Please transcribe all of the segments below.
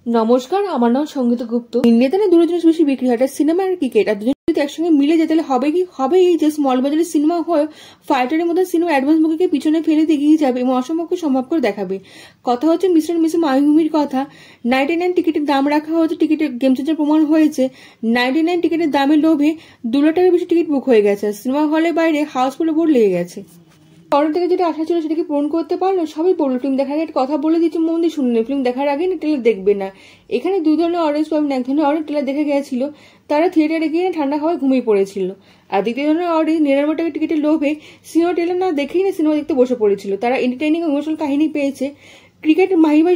নমস্কার, আমার নাম সঙ্গীতা গুপ্ত। ইন্ডিয়াতে না দুটো জিনিস বেশি বিক্রি হয়, একটা সিনেমা আর ক্রিকেট। আর দুজন যদি একসঙ্গে মিলে যায় তাহলে হবে কি? হবে এই যে স্মল বাজারের সিনেমা হয়ে ফাইটারের মধ্যে সিনেমা অ্যাডভান্স মুভিকে পিছনে ফেলে এগিয়ে যাবে এবং অসম্ভবকে সম্ভব করে দেখাবে। কথা হচ্ছে মিস্টার মিসেস মাহিমির কথা। 99 টিকিটের দাম রাখা হয়েছে, টিকিটের গেম চেঞ্জার প্রমাণ হয়েছে। 99 টিকিটের দামের লোভে 2 লাখ টাকার বেশি টিকিট বুক হয়ে গেছে। সিনেমা হলের বাইরে হাউসফুল বোর্ড লেগে গেছে। পরের থেকে যেটা আশা ছিল সেটাকে পূরণ করতে পারলো। সবাই বললো ফিল্ম দেখার আগে কথা বলে দিচ্ছি, মন দিয়ে শুনলেন, ফিল্ম দেখার আগে না ট্রেলার দেখবে না। এখানে দুই ধরনের অডিয়েন্স পাবেন। এক ধরনের অডিয়েন্স ট্রেলার দেখে গেছিল, তারা থিয়েটারে গিয়ে ঠান্ডা হাওয়ায় ঘুমিয়ে পড়েছিল। আর দ্বিতীয় ধরনের অডিয়েন্স 99 টাকা টিকিটের লোভে সিনেমা ট্রেলার না দেখেই না সিনেমা দেখতে বসে পড়েছিল। তারা এন্টারটেইনিং ও ইমোশনাল কাহিনী পেয়েছে। ক্রিকেট মাহিবার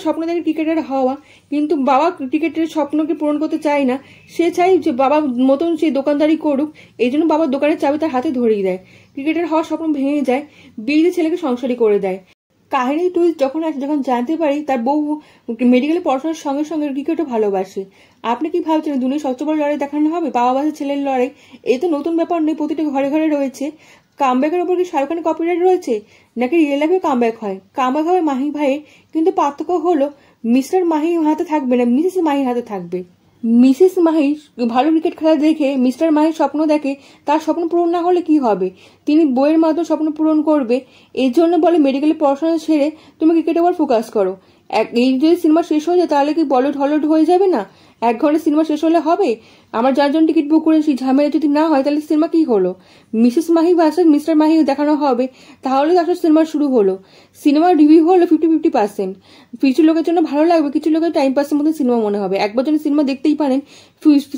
স্বপ্ন দেখে ক্রিকেটার হওয়া, কিন্তু বাবা ক্রিকেটের স্বপ্নকে পূরণ করতে চায় না। সে চাই যে বাবার মতন সে দোকানদারি করুক, এই জন্য বাবার দোকানের চাবি তার হাতে ধরিয়ে দেয়। ক্রিকেটার হওয়ার স্বপ্ন ভেঙে যায়, বিয়ে ছেলেকে সংসারী করে দেয়। কাহিনী টুইস্ট যখন আসে, যখন জানতে পারি তার বউ মেডিকেলে পড়াশোনার সঙ্গে সঙ্গে ক্রিকেটও ভালোবাসে। আপনি কি ভাবছেন দুনিয়া সবচেয়ে বড় লড়াই দেখানো হবে? বাবা বাসে ছেলের লড়াই। এই তো নতুন ব্যাপার নেই, প্রতিটা ঘরে ঘরে রয়েছে। কামব্যাকের উপর কি শাহরুখ খানের কপিরাইট রয়েছে, নাকি রিয়েল লাইফে কামব্যাক হয়? কামব্যাক হবে মাহি ভাইয়ের, কিন্তু পার্থক্য হলো মিস্টার মাহি হাতে থাকবে না, মিসেস মাহির হাতে থাকবে। মিসেস মাহি ভালো ক্রিকেট খেলা দেখে মিস্টার মাহির স্বপ্ন দেখে, তার স্বপ্ন পূরণ না হলে কি হবে? তিনি বইয়ের মাধ্যমে স্বপ্ন পূরণ করবে। এই জন্য বলে মেডিকেলে পড়াশোনা ছেড়ে তুমি ক্রিকেটের উপর ফোকাস করো। এই যদি সিনেমা শেষ হয়ে যায় তাহলে কি বলিউড হলিউড হয়ে যাবে না? 1 ঘন্টা সিনেমা শেষ হলে হবে? আমার যার জন্য টিকিট বুক করেছি ঝামেলা যদি না হয় তাহলে সিনেমা কি হলো? Mrs Mahi versus mister Mahi দেখানো হবে, তাহলে আসলে সিনেমা শুরু হলো। সিনেমার রিভিউ হলো 50-50%। কিছু লোকের জন্য ভালো লাগবে, কিছু লোকের টাইম পাসের মতো সিনেমা মনে হবে। একবার জন্য সিনেমা দেখতেই পারেন।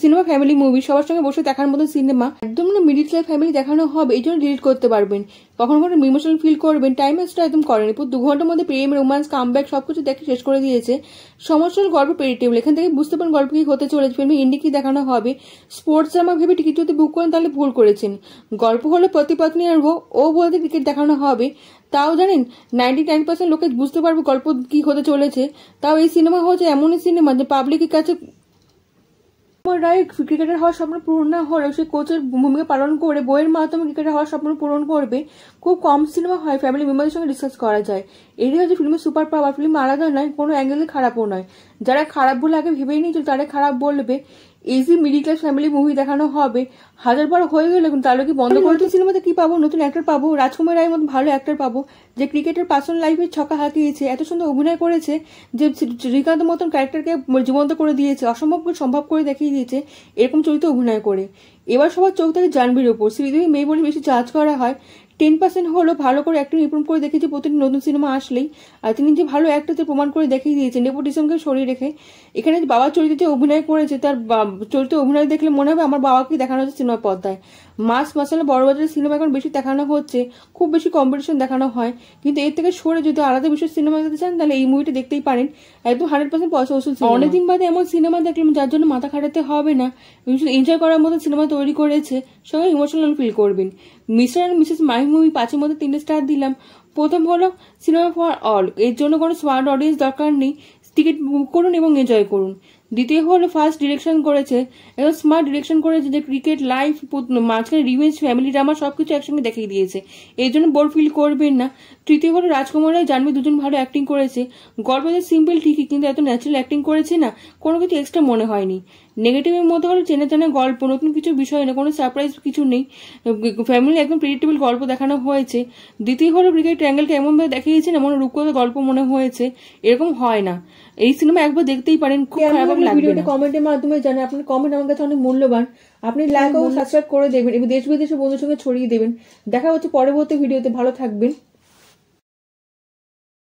সিনেমা ফ্যামিলি মুভি, সবার সঙ্গে বসে দেখার মতো সিনেমা, একদম না মিডিল ক্লাস ফ্যামিলি দেখানো হবে। এই জন্য ডিলিট করতে পারবেন, কখনো কখনো ইমোশনাল ফিল করবেন। টাইম ওয়েস্ট একদম করেনি, পুরো 2 ঘন্টার মধ্যে প্রেম, রোমান্স, কামব্যাক সবকিছু দেখে শেষ করে দিয়েছে। সমস্যা গল্প প্রেডিক্টেবল, এখান থেকে বুঝতে পারেন গল্প কি হতে চলেছে, ফিল্মে এন্ডি কি দেখানো হবে। স্পোর্টস ড্রামা ভেবে টিকিট যদি বুক করেন তাহলে ভুল করেছেন। গল্প হলো পতি পত্নী আর ও বলতে ক্রিকেট দেখানো হবে। তাও জানেন 99% লোকে বুঝতে পারবে গল্প কি হতে চলেছে। তাও এই সিনেমা হচ্ছে এমনই সিনেমা যে পাবলিকের কাছে ক্রিকেটার হওয়ার স্বপ্ন পূরণ না হলেও সে কোচের ভূমিকা পালন করে বইয়ের মাধ্যমে ক্রিকেটার হওয়ার স্বপ্ন পূরণ করবে। খুব কম সিনেমা হয় ফ্যামিলি মেম্বারের সঙ্গে ডিসকাস করা যায়। এটাই হচ্ছে ফিল্মের সুপার পাওয়ার। ফিল্ম আলাদা নয়, কোনো অ্যাঙ্গেলে খারাপও নয়। যারা খারাপ বলে আগে ভেবেই নিয়েছিল তারা খারাপ বলবে। Easy middle class family movie দেখানো হবে। 1000 বার হয়ে গেল, তাহলে কি বন্ধ করে? নতুন সিনেমাতে কি পাবো? নতুন অ্যাক্টর পাবো, রাজকুমার রায়ের মতো ভালো অ্যাক্টর পাবো যে ক্রিকেটের পার্সোনাল লাইফে ছক্কা হাঁকিয়েছে, এত সুন্দর অভিনয় করেছে যে শ্রীকান্ত মতন ক্যারেক্টারকে জীবন্ত করে দিয়েছে, অসম্ভবকে সম্ভব করে দেখিয়ে দিয়েছে এরকম চরিত্রে অভিনয় করে। এবার সবার চোখ থেকে জানবীর ওপর। শ্রীদেবী মেয়ে বলে বেশি জাজ করা হয়। 10% হলো ভালো করে অ্যাক্টিং ইমপ্রুভ করে দেখেছি প্রতিটি নতুন সিনেমা আসলেই। আর তিনি যে ভালো অ্যাক্টর প্রমাণ করে দেখিয়ে দিয়েছেন নেপোটিজমকে সরিয়ে রেখে। এখানে বাবার চরিত্রে যে অভিনয় করেছে, তার চরিত্রে অভিনয় দেখলে মনে হবে আমার বাবাকে দেখানো হচ্ছে সিনেমা পর্দায়। মাস মাসালা বড় বাজারের সিনেমা এখন বেশি দেখানো হচ্ছে, খুব বেশি কম্পিটিশন দেখানো হয়। কিন্তু এর থেকে সরে যদি আলাদা বিষয় সিনেমা দেখতে চান তাহলে এই মুভিটা দেখতেই পারেন। একদম 100% পয়সা ওসুল। অনেকদিন বাদে এমন সিনেমা দেখলাম যার জন্য মাথা খাটাতে হবে না, এনজয় করার মতো সিনেমা তৈরি করেছে, সঙ্গে ইমোশনাল ফিল করবেন। Mr and Mrs Mahi movie 5-এর মধ্যে 3 স্টার দিলাম। প্রথম হলো সিনেমা ফর অল, এর জন্য কোনো স্মার্ট অডিয়েন্স দরকার নেই, টিকিট বুক করুন এবং এনজয় করুন। দ্বিতীয় হলো ফার্স্ট ডিরেকশন করেছে, একদম স্মার্ট ডিরেকশন করেছে, যে ক্রিকেট লাইফ মাঝখানে রিভেঞ্জ ফ্যামিলি ড্রামা সবকিছু একসঙ্গে দেখিয়ে দিয়েছে, এই জন্য বোর ফিল করবেন না। তৃতীয় হলো রাজকুমার রায় জাহ্নবী দুজন ভালো অ্যাক্টিং করেছে। গল্পটা সিম্পল ঠিকই, কিন্তু এত ন্যাচারাল অ্যাক্টিং করেছে না, কোনো কিছু এক্সট্রা মনে হয়নি। নেগেটিভের মধ্যে হলো চেনা চেনা গল্প, নতুন কিছু বিষয় না, কোনো সারপ্রাইজ কিছু নেই। ফ্যামিলি একদম প্রেডিক্টেবল গল্প দেখানো হয়েছে। দ্বিতীয় হলো ক্রিকেট ট্রায়াঙ্গেলকে এমনভাবে দেখিয়েছে না মনে রূপকথা গল্প মনে হয়েছে, এরকম হয় না। এই সিনেমা একবার দেখতেই পারেন, খুব খারাপ লাগবে না। কমেন্টের মাধ্যমে জানেন, আপনার কমেন্ট আমার কাছে অনেক মূল্যবান। আপনি লাইক ও সাবস্ক্রাইব করে দেবেন এবং দেশ বিদেশে বন্ধুর সঙ্গে ছড়িয়ে দেবেন। দেখা হচ্ছে পরবর্তী ভিডিওতে, ভালো থাকবেন।